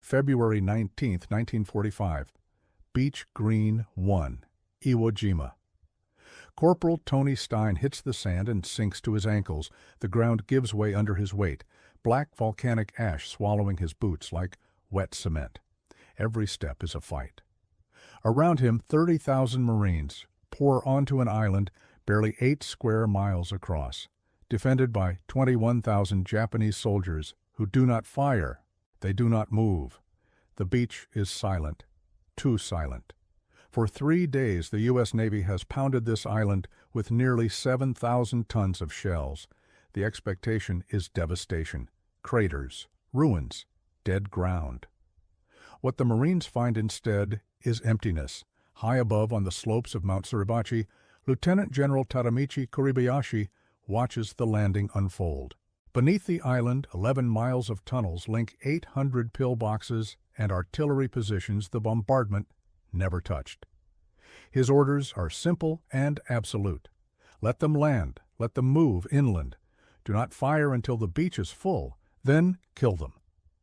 February 19, 1945. Beach Green 1, Iwo Jima. Corporal Tony Stein hits the sand and sinks to his ankles. The ground gives way under his weight, black volcanic ash swallowing his boots like wet cement. Every step is a fight. Around him, 30,000 Marines pour onto an island barely 8 square miles across, defended by 21,000 Japanese soldiers who do not fire. They do not move. The beach is silent, too silent. For 3 days, the U.S. Navy has pounded this island with nearly 7,000 tons of shells. The expectation is devastation, craters, ruins, dead ground. What the Marines find instead is emptiness. High above on the slopes of Mount Suribachi, Lieutenant General Tadamichi Kuribayashi watches the landing unfold. Beneath the island, 11 miles of tunnels link 800 pillboxes and artillery positions the bombardment never touched. His orders are simple and absolute. Let them land, let them move inland. Do not fire until the beach is full, then kill them.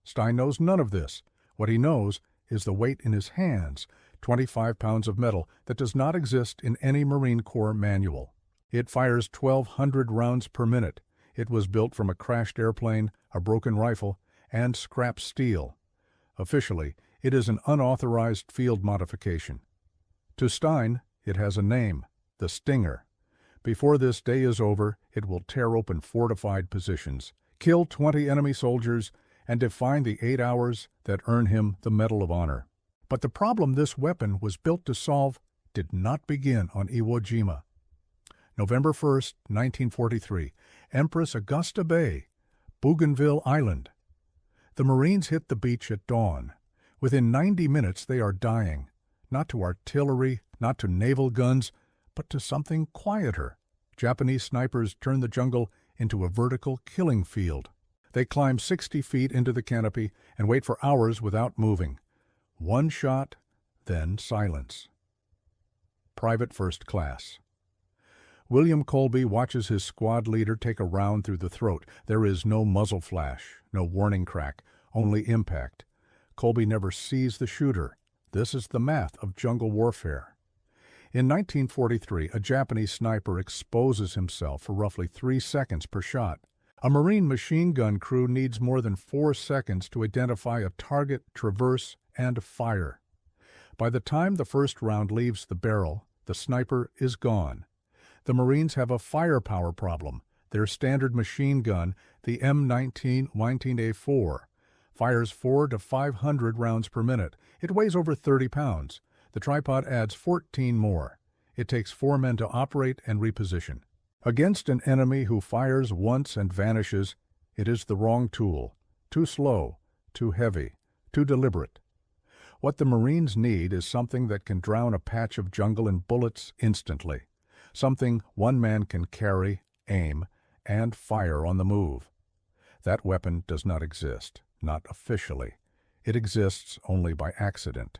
Stein knows none of this. What he knows is the weight in his hands, 25 pounds of metal that does not exist in any Marine Corps manual. It fires 1,200 rounds per minute. It was built from a crashed airplane, a broken rifle, and scrap steel. Officially, it is an unauthorized field modification. To Stein, it has a name, the Stinger. Before this day is over, it will tear open fortified positions, kill 20 enemy soldiers, and define the 8 hours that earn him the Medal of Honor. But the problem this weapon was built to solve did not begin on Iwo Jima. November 1, 1943, Empress Augusta Bay, Bougainville Island. The Marines hit the beach at dawn. Within 90 minutes they are dying, not to artillery, not to naval guns, but to something quieter. Japanese snipers turn the jungle into a vertical killing field. They climb 60 feet into the canopy and wait for hours without moving. One shot, then silence. Private First Class. William Colby watches his squad leader take a round through the throat. There is no muzzle flash, no warning crack, only impact. Colby never sees the shooter. This is the math of jungle warfare. In 1943, a Japanese sniper exposes himself for roughly 3 seconds per shot. A Marine machine gun crew needs more than 4 seconds to identify a target, traverse, and fire. By the time the first round leaves the barrel, the sniper is gone. The Marines have a firepower problem. Their standard machine gun, the M19 19A4, fires 400 to 500 rounds per minute. It weighs over 30 pounds. The tripod adds 14 more. It takes 4 men to operate and reposition. Against an enemy who fires once and vanishes, it is the wrong tool. Too slow, too heavy, too deliberate. What the Marines need is something that can drown a patch of jungle in bullets instantly. Something one man can carry, aim, and fire on the move. That weapon does not exist, not officially. It exists only by accident.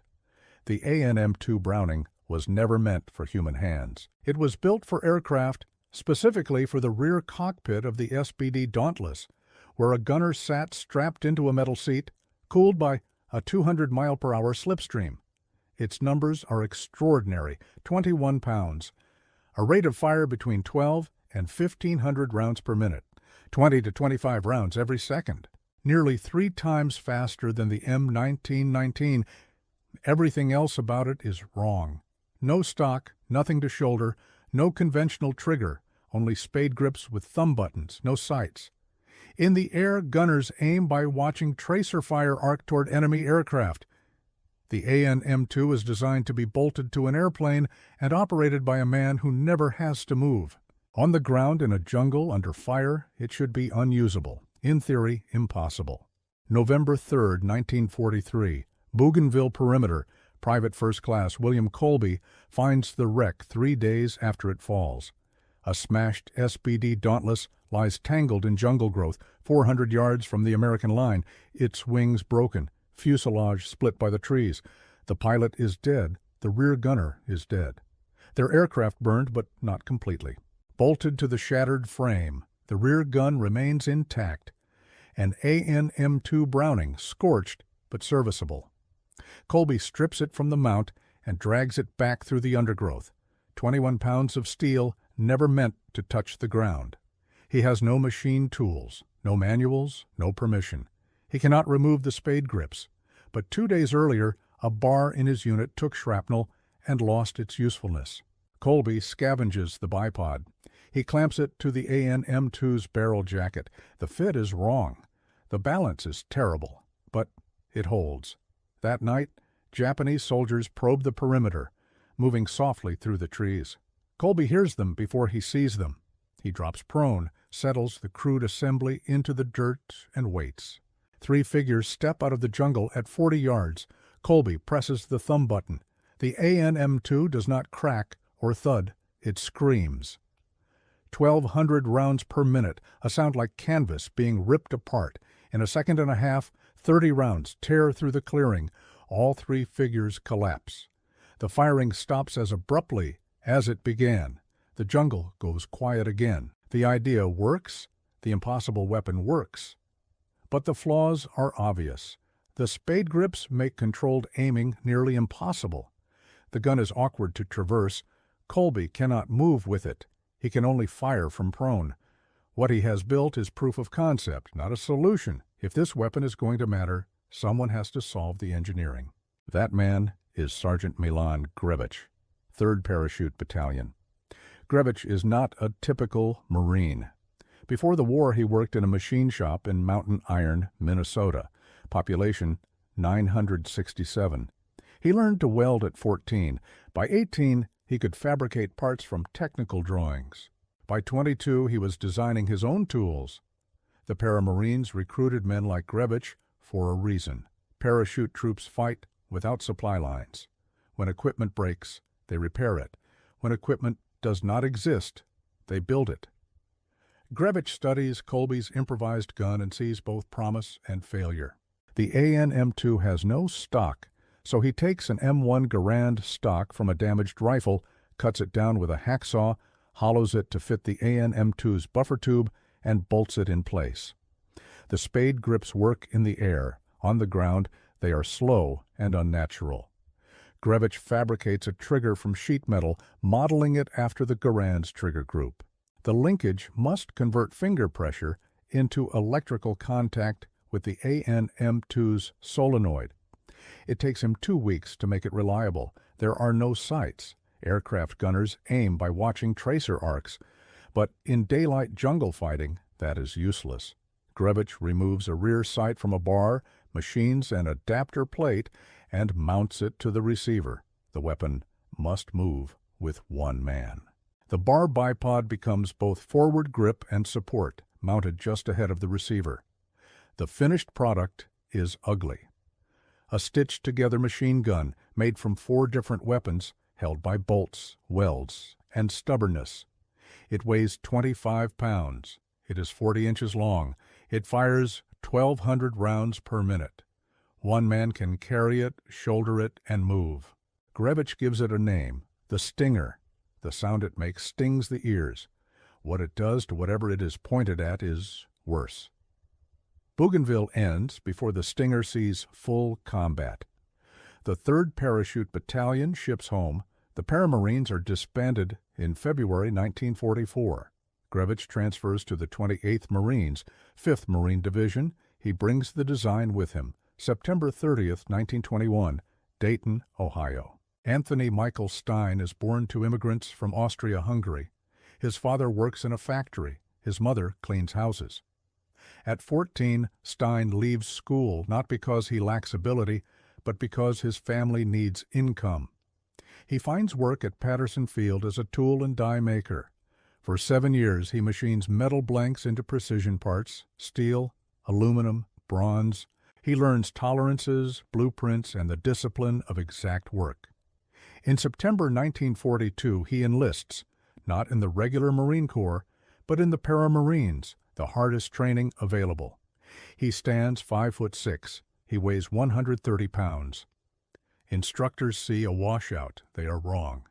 The AN-M2 Browning was never meant for human hands. It was built for aircraft, specifically for the rear cockpit of the SBD Dauntless, where a gunner sat strapped into a metal seat, cooled by a 200-mile-per-hour slipstream. Its numbers are extraordinary, 21 pounds, a rate of fire between 12 and 1,500 rounds per minute, 20 to 25 rounds every second, nearly 3 times faster than the M1919. Everything else about it is wrong. No stock, nothing to shoulder, no conventional trigger, only spade grips with thumb buttons, no sights. In the air, gunners aim by watching tracer fire arc toward enemy aircraft. The AN-M2 is designed to be bolted to an airplane and operated by a man who never has to move. On the ground in a jungle under fire, it should be unusable. In theory, impossible. November 3, 1943, Bougainville perimeter. Private First Class William Colby finds the wreck 3 days after it falls. A smashed SBD Dauntless lies tangled in jungle growth 400 yards from the American line, its wings broken, fuselage split by the trees. The pilot is dead, the rear gunner is dead. Their aircraft burned, but not completely. Bolted to the shattered frame, the rear gun remains intact. An AN-M2 Browning, scorched but serviceable. Colby strips it from the mount and drags it back through the undergrowth. 21 pounds of steel never meant to touch the ground. He has no machine tools, no manuals, no permission. He cannot remove the spade grips. But 2 days earlier, a bar in his unit took shrapnel and lost its usefulness. Colby scavenges the bipod. He clamps it to the AN-M2's barrel jacket. The fit is wrong. The balance is terrible, but it holds. That night, Japanese soldiers probe the perimeter, moving softly through the trees. Colby hears them before he sees them. He drops prone, settles the crude assembly into the dirt, and waits. 3 figures step out of the jungle at 40 yards. Colby presses the thumb button. The AN-M2 does not crack or thud, it screams. 1,200 rounds per minute, a sound like canvas being ripped apart. In a second and a half, 30 rounds tear through the clearing. All 3 figures collapse. The firing stops as abruptly as it began. The jungle goes quiet again. The idea works. The impossible weapon works. But the flaws are obvious. The spade grips make controlled aiming nearly impossible. The gun is awkward to traverse. Colby cannot move with it. He can only fire from prone. What he has built is proof of concept, not a solution. If this weapon is going to matter, someone has to solve the engineering. That man is Sergeant Milan Grevich, 3rd Parachute Battalion. Grevich is not a typical Marine. Before the war, he worked in a machine shop in Mountain Iron, Minnesota. Population 967. He learned to weld at 14. By 18, he could fabricate parts from technical drawings. By 22, he was designing his own tools. The Paramarines recruited men like Grevich for a reason. Parachute troops fight without supply lines. When equipment breaks, they repair it. When equipment does not exist, they build it. Grevich studies Colby's improvised gun and sees both promise and failure. The AN-M2 has no stock, so he takes an M1 Garand stock from a damaged rifle, cuts it down with a hacksaw, hollows it to fit the AN-M2's buffer tube, and bolts it in place. The spade grips work in the air. On the ground, they are slow and unnatural. Grevich fabricates a trigger from sheet metal, modeling it after the Garand's trigger group. The linkage must convert finger pressure into electrical contact with the AN-M2's solenoid. It takes him 2 weeks to make it reliable. There are no sights. Aircraft gunners aim by watching tracer arcs, but in daylight jungle fighting, that is useless. Grevich removes a rear sight from a bar, machines an adapter plate, and mounts it to the receiver. The weapon must move with 1 man. The bar bipod becomes both forward grip and support, mounted just ahead of the receiver. The finished product is ugly. A stitched-together machine gun made from 4 different weapons, held by bolts, welds, and stubbornness. It weighs 25 pounds. It is 40 inches long. It fires 1,200 rounds per minute. 1 man can carry it, shoulder it, and move. Grevich gives it a name, the Stinger. The sound it makes stings the ears. What it does to whatever it is pointed at is worse. Bougainville ends before the Stinger sees full combat. The 3rd Parachute Battalion ships home. The Paramarines are disbanded in February 1944. Grevich transfers to the 28th Marines, 5th Marine Division. He brings the design with him. September 30th, 1921, Dayton, Ohio. Anthony Michael Stein is born to immigrants from Austria-Hungary. His father works in a factory. His mother cleans houses. At 14, Stein leaves school not because he lacks ability, but because his family needs income. He finds work at Patterson Field as a tool and die maker. For 7 years, he machines metal blanks into precision parts, steel, aluminum, bronze. He learns tolerances, blueprints, and the discipline of exact work. In September 1942, he enlists, not in the regular Marine Corps, but in the Paramarines, the hardest training available. He stands 5'6". He weighs 130 pounds. Instructors see a washout. They are wrong.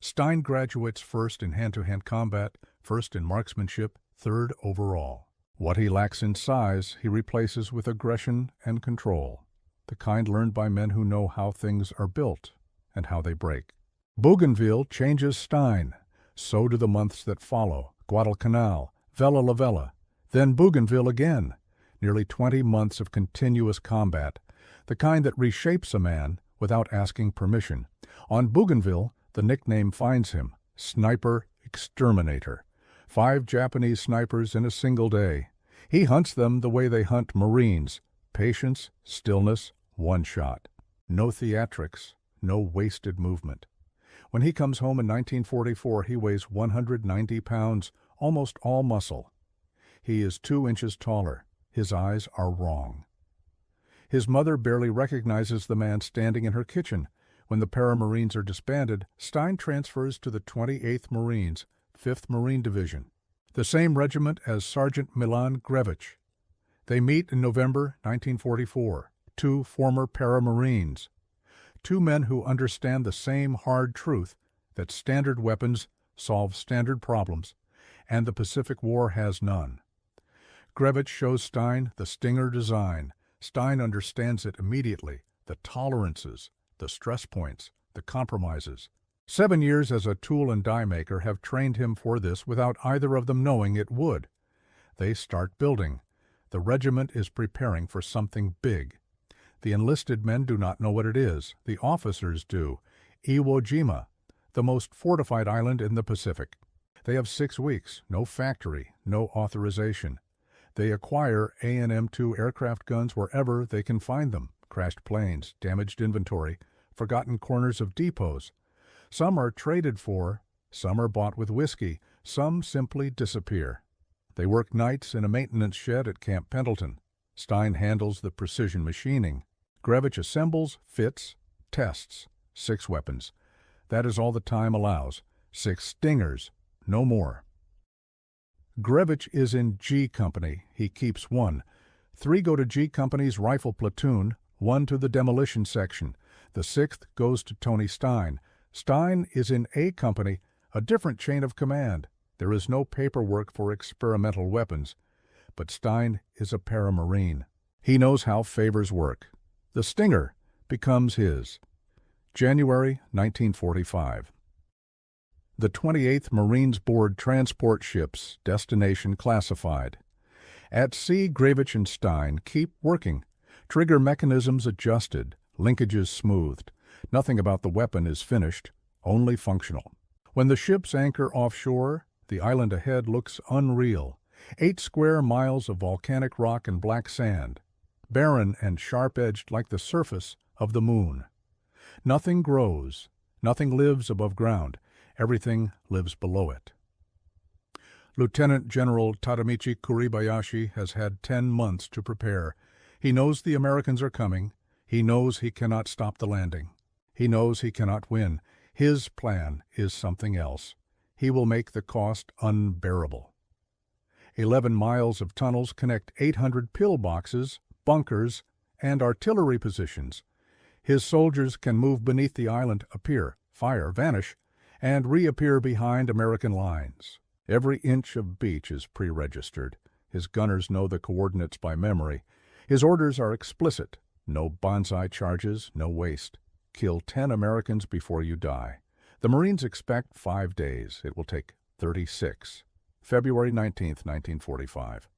Stein graduates first in hand-to-hand combat, first in marksmanship, 3rd overall. What he lacks in size, he replaces with aggression and control. the kind learned by men who know how things are built and how they break. Bougainville changes Stein. So do the months that follow. Guadalcanal, Vella la Vella, then Bougainville again. Nearly 20 months of continuous combat, the kind that reshapes a man without asking permission. On Bougainville, the nickname finds him, Sniper Exterminator. 5 Japanese snipers in a single day. He hunts them the way they hunt Marines. Patience, stillness, one shot. No theatrics, no wasted movement. When he comes home in 1944, he weighs 190 pounds, almost all muscle. He is 2 inches taller. His eyes are wrong. His mother barely recognizes the man standing in her kitchen. When the Paramarines are disbanded, Stein transfers to the 28th Marines, 5th Marine Division, the same regiment as Sergeant Milan Grevich. They meet in November 1944, 2 former Paramarines, 2 men who understand the same hard truth that standard weapons solve standard problems, and the Pacific War has none. Grevich shows Stein the Stinger design. Stein understands it immediately, the tolerances, the stress points, the compromises. 7 years as a tool and die maker have trained him for this without either of them knowing it would. They start building. The regiment is preparing for something big. The enlisted men do not know what it is. The officers do. Iwo Jima, the most fortified island in the Pacific. They have 6 weeks, no factory, no authorization. They acquire AN-M2 aircraft guns wherever they can find them. Crashed planes, damaged inventory, forgotten corners of depots. Some are traded for, some are bought with whiskey, some simply disappear. They work nights in a maintenance shed at Camp Pendleton. Stein handles the precision machining. Grevich assembles, fits, tests. 6 weapons. That is all the time allows. 6 Stingers, no more. Grevich is in G Company. He keeps 1. 3 go to G Company's rifle platoon, 1 to the demolition section. The 6th goes to Tony Stein. Stein is in A Company, a different chain of command. There is no paperwork for experimental weapons. But Stein is a Paramarine. He knows how favors work. The Stinger becomes his. January 1945. The 28th Marines board transport ships, destination classified. At sea, Grevich and Stein keep working. Trigger mechanisms adjusted, linkages smoothed. Nothing about the weapon is finished, only functional. When the ships anchor offshore, the island ahead looks unreal. 8 square miles of volcanic rock and black sand, barren and sharp-edged like the surface of the moon. Nothing grows, nothing lives above ground. Everything lives below it. Lieutenant General Tadamichi Kuribayashi has had 10 months to prepare. He knows the Americans are coming. He knows he cannot stop the landing. He knows he cannot win. His plan is something else. He will make the cost unbearable. 11 miles of tunnels connect 800 pillboxes, bunkers, and artillery positions. His soldiers can move beneath the island, appear, fire, vanish, and reappear behind American lines. Every inch of beach is pre-registered. His gunners know the coordinates by memory. His orders are explicit. No banzai charges, no waste. Kill 10 Americans before you die. The Marines expect 5 days. It will take 36. February 19, 1945.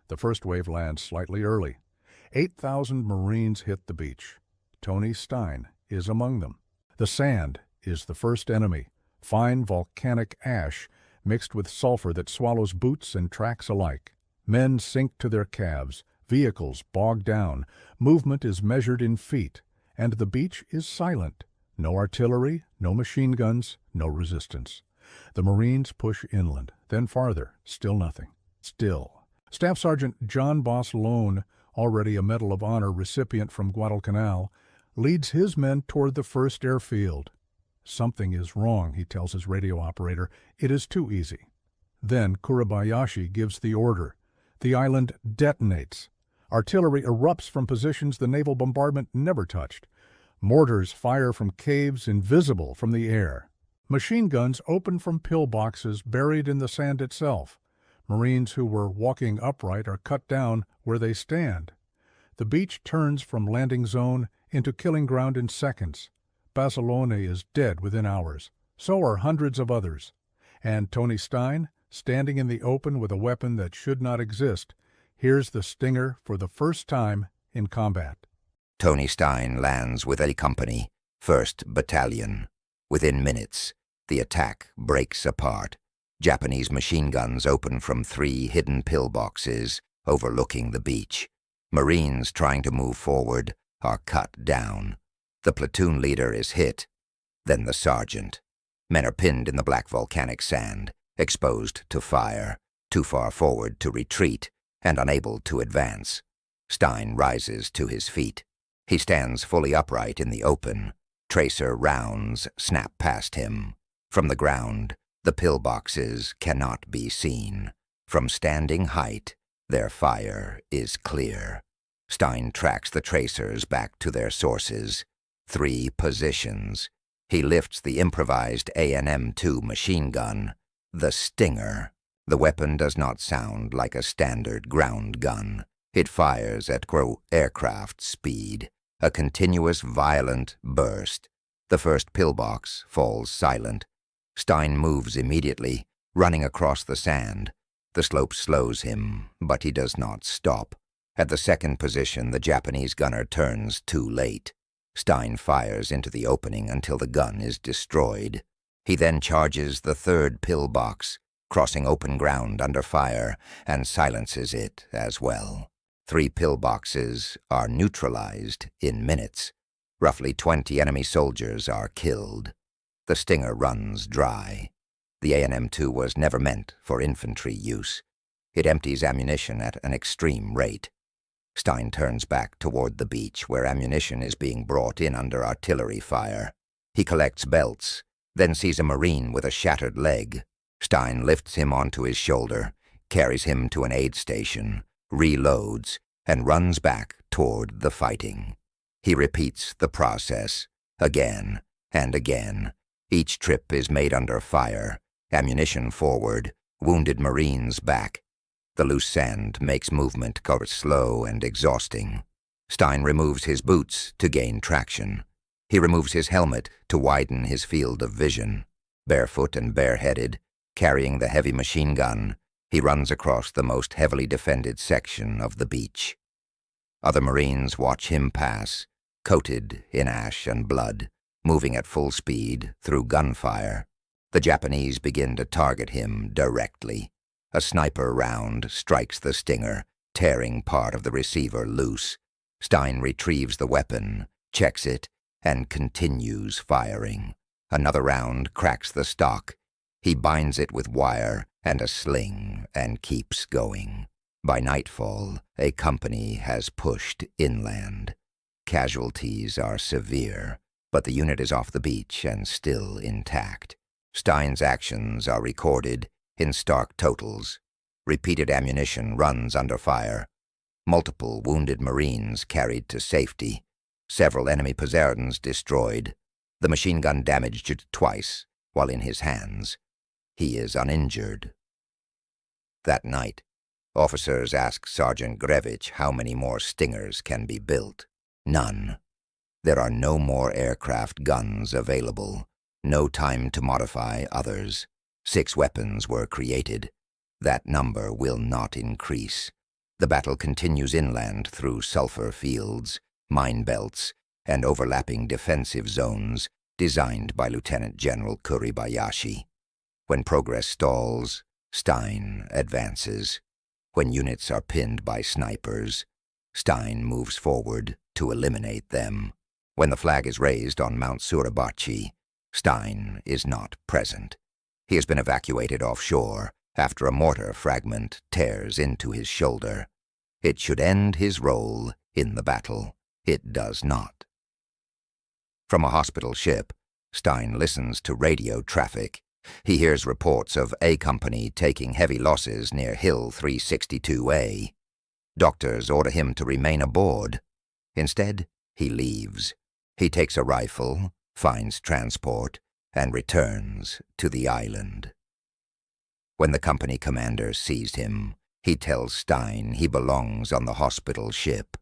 The first wave lands slightly early. 8,000 Marines hit the beach. Tony Stein is among them. The sand is the first enemy. Fine volcanic ash mixed with sulfur that swallows boots and tracks alike. Men sink to their calves, vehicles bog down, movement is measured in feet, and the beach is silent. No artillery, no machine guns, no resistance. The Marines push inland, then farther, still nothing. Still. Staff Sergeant John Boss Lone, already a Medal of Honor recipient from Guadalcanal, leads his men toward the first airfield. Something is wrong, he tells his radio operator. It is too easy. Then Kuribayashi gives the order. The island detonates. Artillery erupts from positions the naval bombardment never touched. Mortars fire from caves invisible from the air. Machine guns open from pillboxes buried in the sand itself. Marines who were walking upright are cut down where they stand. The beach turns from landing zone into killing ground in seconds. Basilone is dead within hours. So are hundreds of others. And Tony Stein, standing in the open with a weapon that should not exist, hears the stinger for the first time in combat. Tony Stein lands with A Company, 1st Battalion. Within minutes, the attack breaks apart. Japanese machine guns open from 3 hidden pillboxes overlooking the beach. Marines trying to move forward are cut down. The platoon leader is hit, then the sergeant. Men are pinned in the black volcanic sand, exposed to fire, too far forward to retreat, and unable to advance. Stein rises to his feet. He stands fully upright in the open. Tracer rounds snap past him. From the ground, the pillboxes cannot be seen. From standing height, their fire is clear. Stein tracks the tracers back to their sources. 3 positions. He lifts the improvised ANM-2 machine gun, the Stinger. The weapon does not sound like a standard ground gun. It fires at aircraft speed, a continuous violent burst. The first pillbox falls silent. Stein moves immediately, running across the sand. The slope slows him, but he does not stop. At the second position, the Japanese gunner turns too late. Stein fires into the opening until the gun is destroyed. He then charges the third pillbox, crossing open ground under fire, and silences it as well. 3 pillboxes are neutralized in minutes. Roughly 20 enemy soldiers are killed. The Stinger runs dry. The ANM-2 was never meant for infantry use. It empties ammunition at an extreme rate. Stein turns back toward the beach where ammunition is being brought in under artillery fire. He collects belts, then sees a Marine with a shattered leg. Stein lifts him onto his shoulder, carries him to an aid station, reloads, and runs back toward the fighting. He repeats the process again and again. Each trip is made under fire, ammunition forward, wounded Marines back. The loose sand makes movement go slow and exhausting. Stein removes his boots to gain traction. He removes his helmet to widen his field of vision. Barefoot and bareheaded, carrying the heavy machine gun, he runs across the most heavily defended section of the beach. Other Marines watch him pass, coated in ash and blood, moving at full speed through gunfire. The Japanese begin to target him directly. A sniper round strikes the Stinger, tearing part of the receiver loose. Stein retrieves the weapon, checks it, and continues firing. Another round cracks the stock. He binds it with wire and a sling and keeps going. By nightfall, A Company has pushed inland. Casualties are severe, but the unit is off the beach and still intact. Stein's actions are recorded in stark totals. Repeated ammunition runs under fire. Multiple wounded Marines carried to safety. Several enemy Poseidons destroyed. The machine gun damaged twice while in his hands. He is uninjured. That night, officers ask Sergeant Grevich how many more Stingers can be built. None. There are no more aircraft guns available. No time to modify others. 6 weapons were created. That number will not increase. The battle continues inland through sulfur fields, mine belts, and overlapping defensive zones designed by Lieutenant General Kuribayashi. When progress stalls, Stein advances. When units are pinned by snipers, Stein moves forward to eliminate them. When the flag is raised on Mount Suribachi, Stein is not present. He has been evacuated offshore after a mortar fragment tears into his shoulder. It should end his role in the battle. It does not. From a hospital ship, Stein listens to radio traffic. He hears reports of A Company taking heavy losses near Hill 362A. Doctors order him to remain aboard. Instead, he leaves. He takes a rifle, finds transport, and returns to the island. When the company commander sees him, he tells Stein he belongs on the hospital ship.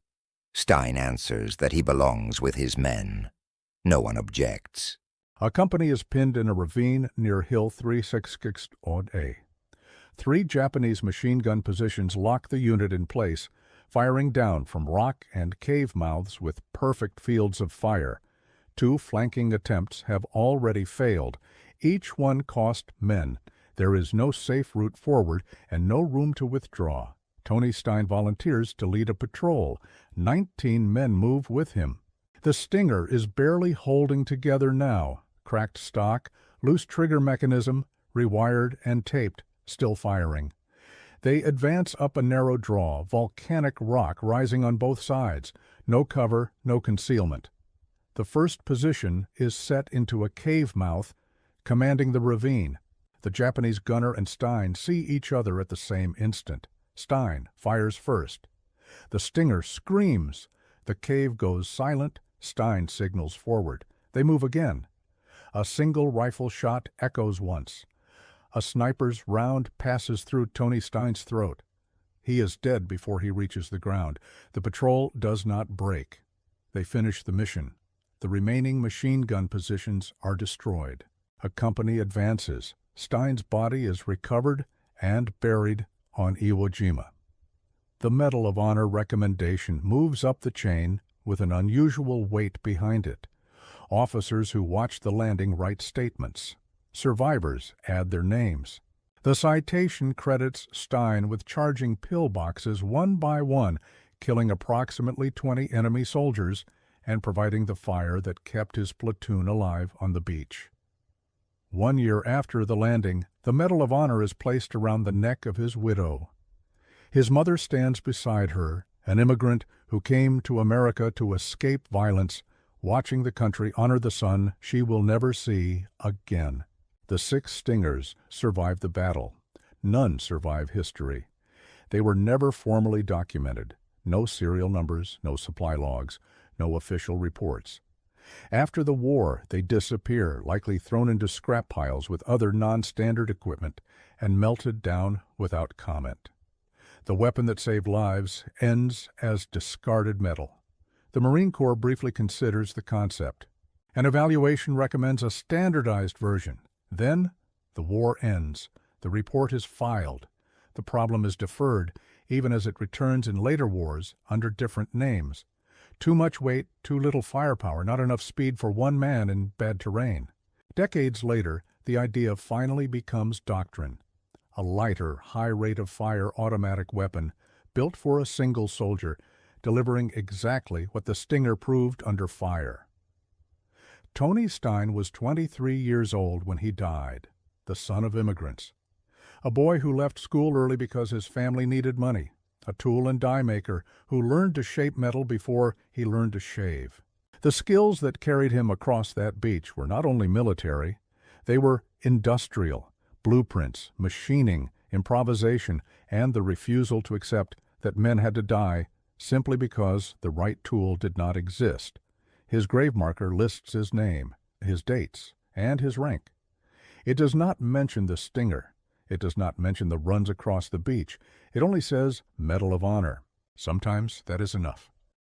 Stein answers that he belongs with his men. No one objects. A company is pinned in a ravine near Hill 366A. 3 Japanese machine gun positions lock the unit in place, firing down from rock and cave mouths with perfect fields of fire. 2 flanking attempts have already failed. Each one cost men. There is no safe route forward and no room to withdraw. Tony Stein volunteers to lead a patrol. 19 men move with him. The Stinger is barely holding together now. Cracked stock, loose trigger mechanism, rewired and taped, still firing. They advance up a narrow draw, volcanic rock rising on both sides. No cover, no concealment. The first position is set into a cave mouth, commanding the ravine. The Japanese gunner and Stein see each other at the same instant. Stein fires first. The Stinger screams. The cave goes silent. Stein signals forward. They move again. A single rifle shot echoes once. A sniper's round passes through Tony Stein's throat. He is dead before he reaches the ground. The patrol does not break. They finish the mission. The remaining machine gun positions are destroyed. A company advances. Stein's body is recovered and buried on Iwo Jima. The Medal of Honor recommendation moves up the chain with an unusual weight behind it. Officers who watch the landing write statements. Survivors add their names. The citation credits Stein with charging pillboxes one by one, killing approximately 20 enemy soldiers, and providing the fire that kept his platoon alive on the beach. 1 year after the landing, the Medal of Honor is placed around the neck of his widow. His mother stands beside her, an immigrant who came to America to escape violence, watching the country honor the son she will never see again. The 6 Stingers survived the battle. None survive history. They were never formally documented. No serial numbers, no supply logs, no official reports. After the war, they disappear, likely thrown into scrap piles with other non-standard equipment, and melted down without comment. The weapon that saved lives ends as discarded metal. The Marine Corps briefly considers the concept. An evaluation recommends a standardized version. Then, the war ends. The report is filed. The problem is deferred, even as it returns in later wars under different names. Too much weight, too little firepower, not enough speed for one man in bad terrain. Decades later, the idea finally becomes doctrine. A lighter, high rate of fire automatic weapon, built for a single soldier, delivering exactly what the Stinger proved under fire. Tony Stein was 23 years old when he died, the son of immigrants. A boy who left school early because his family needed money. A tool and die maker who learned to shape metal before he learned to shave. The skills that carried him across that beach were not only military, they were industrial, blueprints, machining, improvisation, and the refusal to accept that men had to die simply because the right tool did not exist. His grave marker lists his name, his dates, and his rank. It does not mention the Stinger. It does not mention the runs across the beach. It only says Medal of Honor. Sometimes that is enough.